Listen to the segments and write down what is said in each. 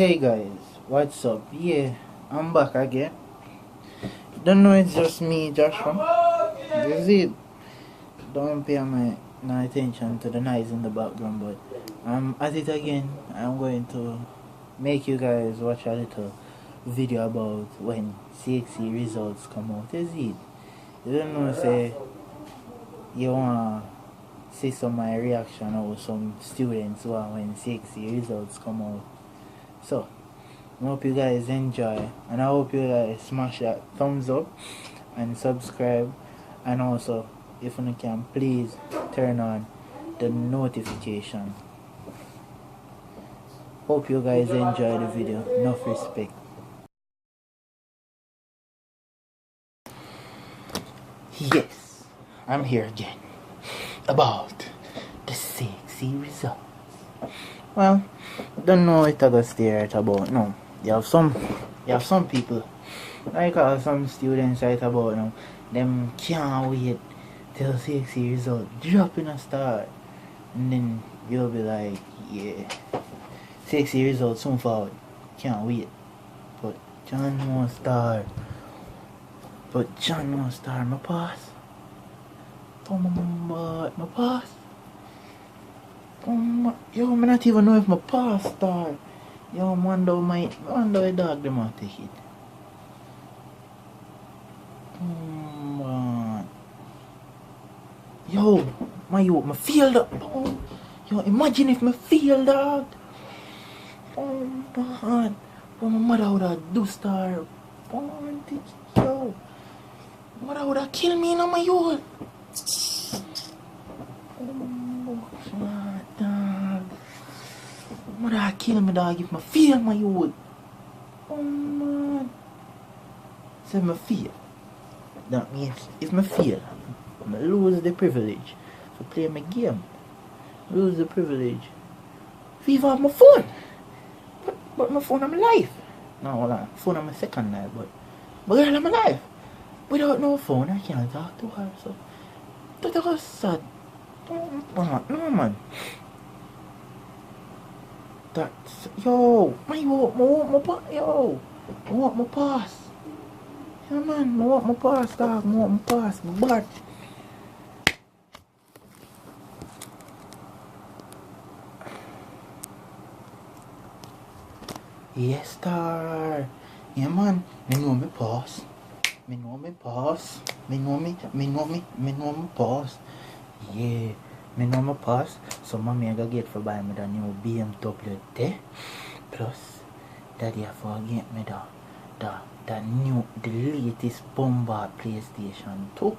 Hey guys, what's up? Yeah, I'm back again. Don't know it's just me, Joshua. This is it. Don't pay my attention to the noise in the background, but I'm at it again. I'm going to make you guys watch a little video about when CXC results come out. Is it? You don't know, say you wanna see some of my reaction or some students who are when CXC results come out. So I hope you guys enjoy, and I hope you guys smash that thumbs up and subscribe, and also if you can please turn on the notification. Hope you guys enjoy the video. Enough respect. Yes, I'm here again about the CXC results. Well, don't know what I got stare about. No, you have some people, like some students right about now, them can't wait till CXC result drop in a start, and then you'll be like, yeah, CXC result soon forward, can't wait. But John won't start. My pass. Oh my pass. Yo, I not even know if my pass start. Yo, wonder a dog them out take it. Man. Yo, my field up. Yo, imagine if my field dog. Oh man. Oh, my mother would have do star. Yo. Mother would have killed me in my youth. Dog. Mother kill me, dog, if I feel my youth. Oh man. So if I feel, that means if I feel, I lose the privilege to play my game. Lose the privilege. Viva have my phone. But my phone I'm alive. No, hold on. Phone I'm my second life, but girl I'm alive. Without no phone I can't talk to her, so that was sad. No man. That's yo, I want my pass. Yeah man, I want my pass, dog. I want my pass, my butt. Yes, star. Yeah man, me know me pass. Me know me pass. Me know me pass. Yeah, me know my pass. So mommy I gotta get for buy me the new BMW there. Plus, daddy I forget me the new, the latest bomber PlayStation 2.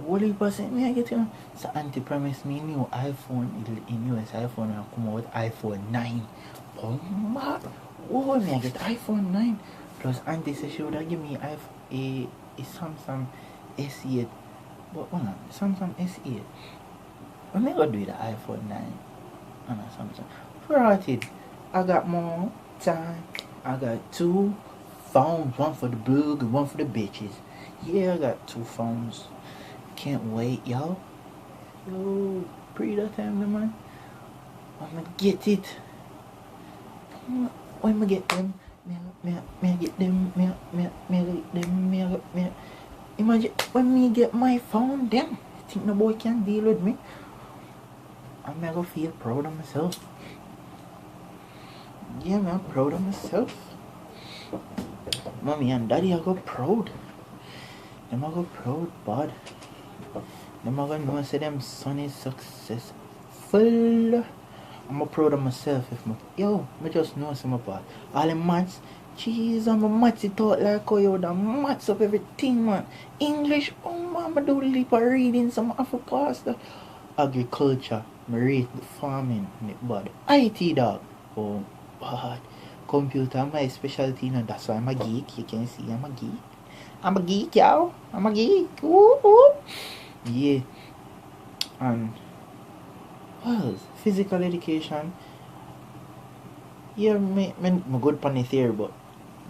What do you percent me I get you? So auntie promised me new iPhone in US iPhone will come out with iPhone 9. Bomba. Oh, me I get iPhone 9. Plus auntie said she would have give me a Samsung S8. But hold on, Samsung S8. I'm not gonna do the iPhone 9 on a Samsung. Granted, I got more time. I got 2 phones, one for the bug and one for the bitches. Yeah, I got 2 phones. Can't wait, yo. Yo, pre that time, man. I'm gonna get it. When I get them, me get them, me. Imagine when me get my phone, them. Think no boy can deal with me. I'm gonna feel proud of myself. Yeah, man, I'm proud of myself. Mommy and daddy, I go proud. Them I go proud, bud. Them I go know say them son is successful. I'm proud of myself if my I just know some about all the maths. Jeez, I'm a maths it out like how you would have maths up everything, man. English, oh man, I do a little reading, some Africa stuff. Agriculture, I read the farming, but IT dog, oh bad. Computer, my specialty, and that's why I'm a geek. You can see I'm a geek. I'm a geek, yo. I'm a geek. Woo. Yeah. And well, physical education. Yeah, me good pan the theory, but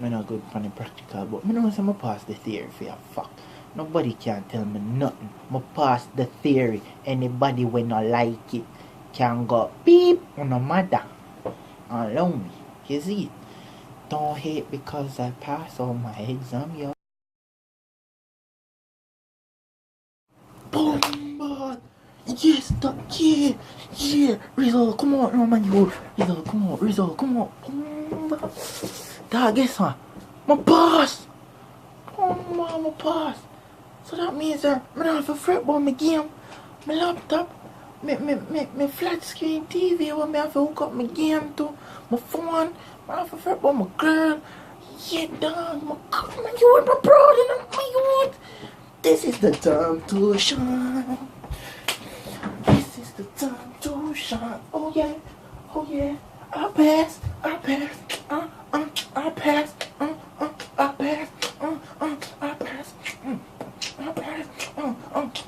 me not good pan the practical. But me know say I pass the theory for a fuck. Nobody can tell me nothing. I pass the theory. Anybody when not like it can go beep on no matter. allow me. You see it? Don't hate because I passed all my exam, yo. Boom! Yes, yeah. Rizzo, come on, no man, you. Rizzo, come on, Boom! Dad, guess what? My boss! Oh, my boss! So that means that I don't have to fret about my game, my laptop, my flat screen TV, where I have to hook up my game to, my phone, I have to fret about my girl. Yeah, dog, my youth, my brother, my youth. This is the time to shine. This is the time to shine. Oh yeah, I pass, I pass, I pass, I pass, I pass,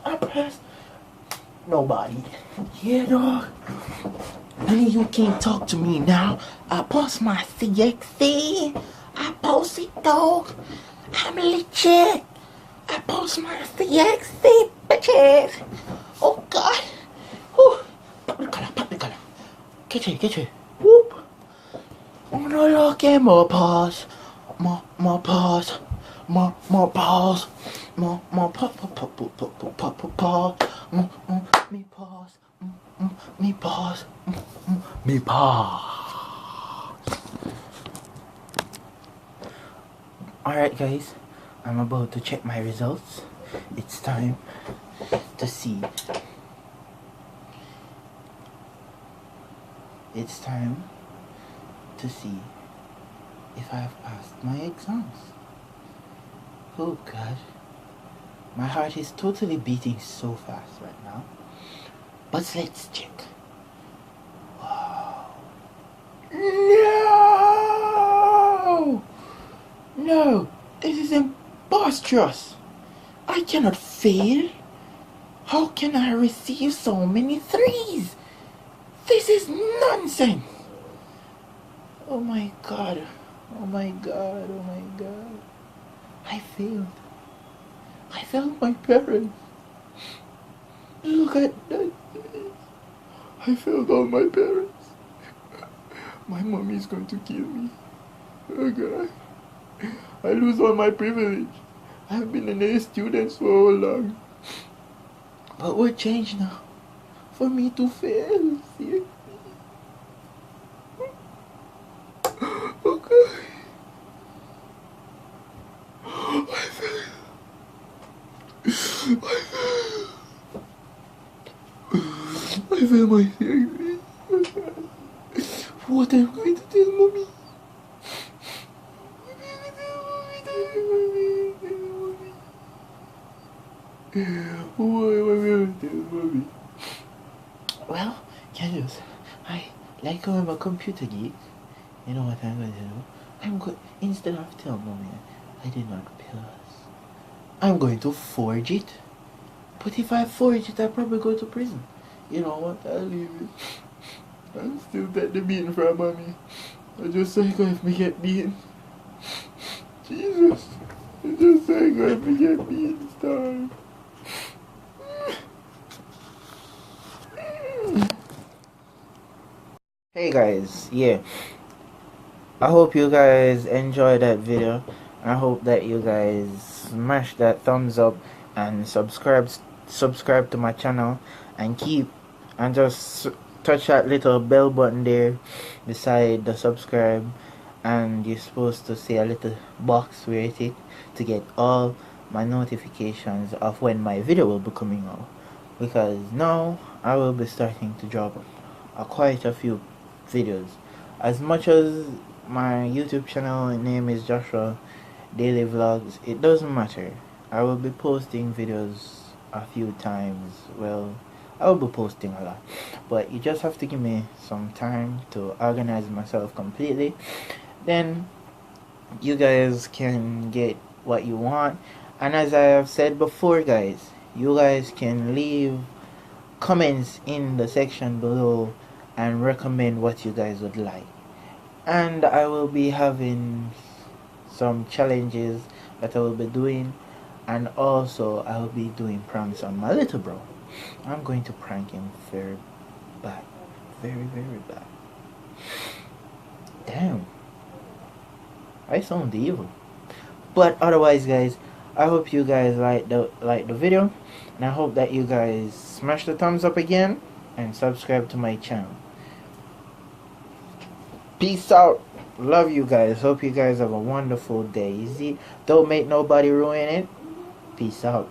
I pass. Nobody. Yeah, dog. None of you can't talk to me now. I post my CXC. I post it, dog. I'm legit. I post my CXC, bitches. Oh, God. Whew. Pop the color. Get you. Whoop. Oh, no, look at more paws. More paws. More paws. More paw. Me paws. Me paws. Me paws. Alright, guys. I'm about to check my results. It's time to see. It's time to see if I have passed my exams. Oh God. My heart is totally beating so fast right now. But let's check. Wow. No! This is imposterous. I cannot fail. How can I receive so many threes? This is nonsense. Oh my God. I failed. I failed my parents. Look at that. I failed all my parents. My mommy is going to kill me. Oh God. I lose all my privilege. I've been an A student for so long. But what changed now? For me to fail, see? Okay. I failed my theory. What am I going to tell mommy? Well, Candace, like I'm a computer geek. You know what I'm going to do? Instead of telling mommy I did not pass, I'm going to forge it. But if I forge it, I'll probably go to prison. You know what? I'll leave it. I'll still take the beating from mommy. I just say if me get beaten. Jesus. I just say if me get beaten, star. Hey guys, yeah. I hope you guys enjoyed that video. I hope that you guys smash that thumbs up and subscribe to my channel and just touch that little bell button there beside the subscribe, and you're supposed to see a little box where it is to get all my notifications of when my video will be coming out, because now I will be starting to drop quite a few videos. As much as my YouTube channel name is Joshua Daily Vlogs, it doesn't matter. I will be posting videos a few times. Well, I will be posting a lot, but you just have to give me some time to organize myself completely. Then you guys can get what you want. And as I have said before, guys, you guys can leave comments in the section below and recommend what you guys would like. And I will be having some challenges that I will be doing, and also I will be doing pranks on my little bro. I'm going to prank him very bad, very bad. Damn. I sound evil. But otherwise, guys, I hope you guys like the video, and I hope that you guys smash the thumbs up again and subscribe to my channel. Peace out. Love you guys. Hope you guys have a wonderful day. Easy. Don't make nobody ruin it. Peace out.